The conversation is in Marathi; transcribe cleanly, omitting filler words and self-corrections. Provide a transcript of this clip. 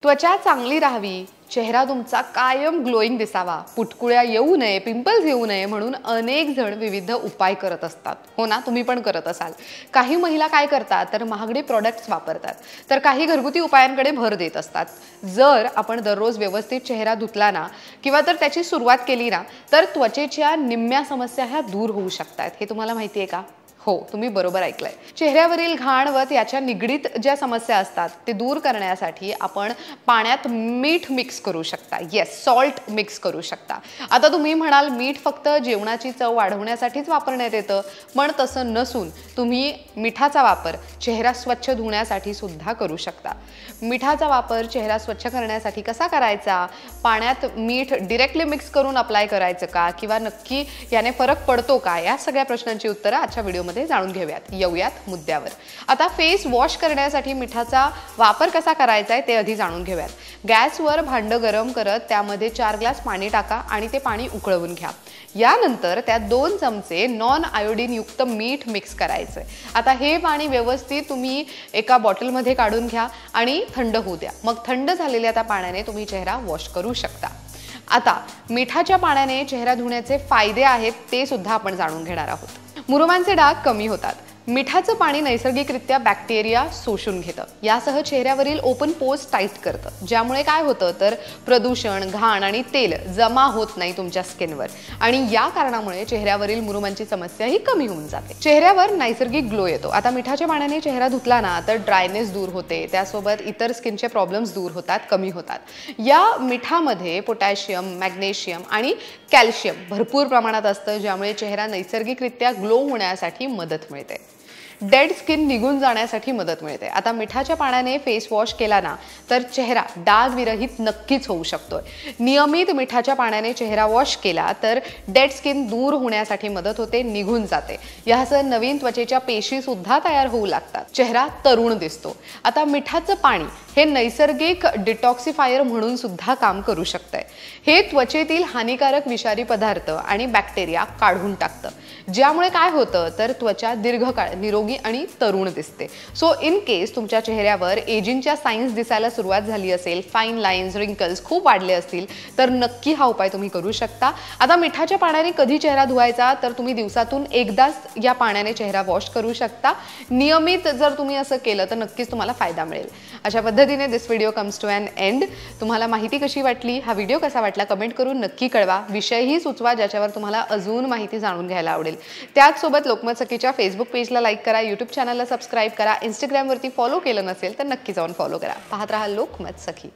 त्वचा चांगली राहावी, चेहरा तुमचा कायम ग्लोईंग दिसावा, पुटकुळ्या येऊ नये, पिंपल्स येऊ नये म्हणून अनेक जण विविध उपाय करत असतात. हो ना, तुम्ही पण करत असाल. काही महिला काय करतात तर महागडे प्रॉडक्ट्स वापरतात, तर काही घरगुती उपायांकडे भर देत असतात. जर आपण दररोज व्यवस्थित चेहरा धुतला ना किंवा तर त्याची सुरुवात केली ना तर त्वचेच्या निम्म्या समस्या ह्या दूर होऊ शकतात. हे तुम्हाला माहिती आहे का? हो, तुम्ही बरोबर ऐकलंय. चेहऱ्यावरील घाण व याच्या निगडीत ज्या समस्या असतात ते दूर करण्यासाठी आपण पाण्यात मीठ मिक्स करू शकता. येस, सॉल्ट मिक्स करू शकता. आता तुम्ही म्हणाल मीठ फक्त जेवणाची चव वाढवण्यासाठीच वापरण्यात येतं, पण तसं नसून तुम्ही मिठाचा वापर चेहरा स्वच्छ धुण्यासाठी सुद्धा करू शकता. मिठाचा वापर चेहरा स्वच्छ करण्यासाठी कसा करायचा? पाण्यात मीठ डायरेक्टली मिक्स करून अप्लाय करायचं का किंवा नक्की याने फरक पडतो का? या सगळ्या प्रश्नांची उत्तरं आजच्या व्हिडिओ जाणून घेऊयात. येऊयात मुद्द्यावर. आता फेस वॉश करण्यासाठी मिठाचा वापर कसा करायचा आहे ते आधी जाणून घेऊयात. गॅसवर भांड गरम करत त्यामध्ये 4 ग्लास पाणी टाका आणि ते पाणी उकळवून घ्या. यानंतर त्यात 2 चमचे नॉन आयोडीन युक्त मीठ मिक्स करायचंय. आता हे पाणी व्यवस्थित तुम्ही एका बॉटलमध्ये काढून घ्या आणि थंड होऊ द्या. मग थंड झालेल्या त्या पाण्याने तुम्ही चेहरा वॉश करू शकता. आता मिठाच्या पाण्याने चेहरा धुण्याचे फायदे आहेत ते सुद्धा आपण जाणून घेणार आहोत. मुरुमांचे डाग कमी होतात. मिठाचं पाणी नैसर्गिकरित्या बॅक्टेरिया शोषून घेतं. यासह चेहऱ्यावरील ओपन पोर्स टाईट करतं, ज्यामुळे काय होतं तर प्रदूषण, घाण आणि तेल जमा होत नाही तुमच्या स्किनवर आणि या कारणामुळे चेहऱ्यावरील मुरुमांची समस्या ही कमी होऊन जाते. चेहऱ्यावर नैसर्गिक ग्लो येतो. आता मिठाच्या पाण्याने चेहरा धुतला ना तर ड्रायनेस दूर होते, त्यासोबत इतर स्किनचे प्रॉब्लेम्स दूर होतात, कमी होतात. या मिठामध्ये पोटॅशियम, मॅग्नेशियम आणि कॅल्शियम भरपूर प्रमाणात असतं, ज्यामुळे चेहरा नैसर्गिकरित्या ग्लो होण्यासाठी मदत मिळते. डेड स्किन निघून जाण्यासाठी मदत मिळते. आता मिठाच्या पाण्याने फेस वॉश केला ना तर चेहरा डाग विरहित नक्कीच होऊ शकतोय. नियमित मिठाच्या पाण्याने चेहरा वॉश केला तर डेड स्किन दूर होण्यासाठी मदत होते, निघून जाते. यासह नवीन त्वचेच्या पेशी सुद्धा तयार होऊ लागतात. चेहरा तरुण दिसतो. आता मिठाचं पाणी हे नैसर्गिक डिटॉक्सिफायर म्हणून सुद्धा काम करू शकतंय. हे त्वचेतील हानिकारक विषारी पदार्थ आणि बॅक्टेरिया काढून टाकतं, ज्यामुळे काय होतं तर त्वचा दीर्घकाळ निरोगी आणि तरुण दिसते. सो इन केस तुमच्या चेहऱ्यावर एजिंगच्या साइन्स दिसायला सुरुवात झाली असेल, फाईन लाईन्स, रिंकल्स खूप वाढले असतील तर नक्की हा उपाय तुम्ही करू शकता. आता मिठाच्या पाण्याने कधी चेहरा धुवायचा तर तुम्ही दिवसातून एकदाच या पाण्याने चेहरा वॉश करू शकता. नियमित जर तुम्ही असं केलं तर नक्कीच तुम्हाला फायदा मिळेल. अशा पद्धतीने this video comes to an end. तुम्हाला माहिती कशी वाटली, हा व्हिडिओ कसा वाटला कमेंट करून नक्की कळवा. विषयही सुचवा ज्याच्यावर तुम्हाला अजून माहिती जाणून घ्यायला आवडेल. त्याचसोबत लोकमत सखीच्या फेसबुक पेजला लाईक करा, यूट्यूब चॅनलला सबस्क्राईब करा, इंस्टाग्रामवरती फॉलो केलं नसेल तर नक्की जाऊन फॉलो करा. पाहत राहा लोकमत सखी.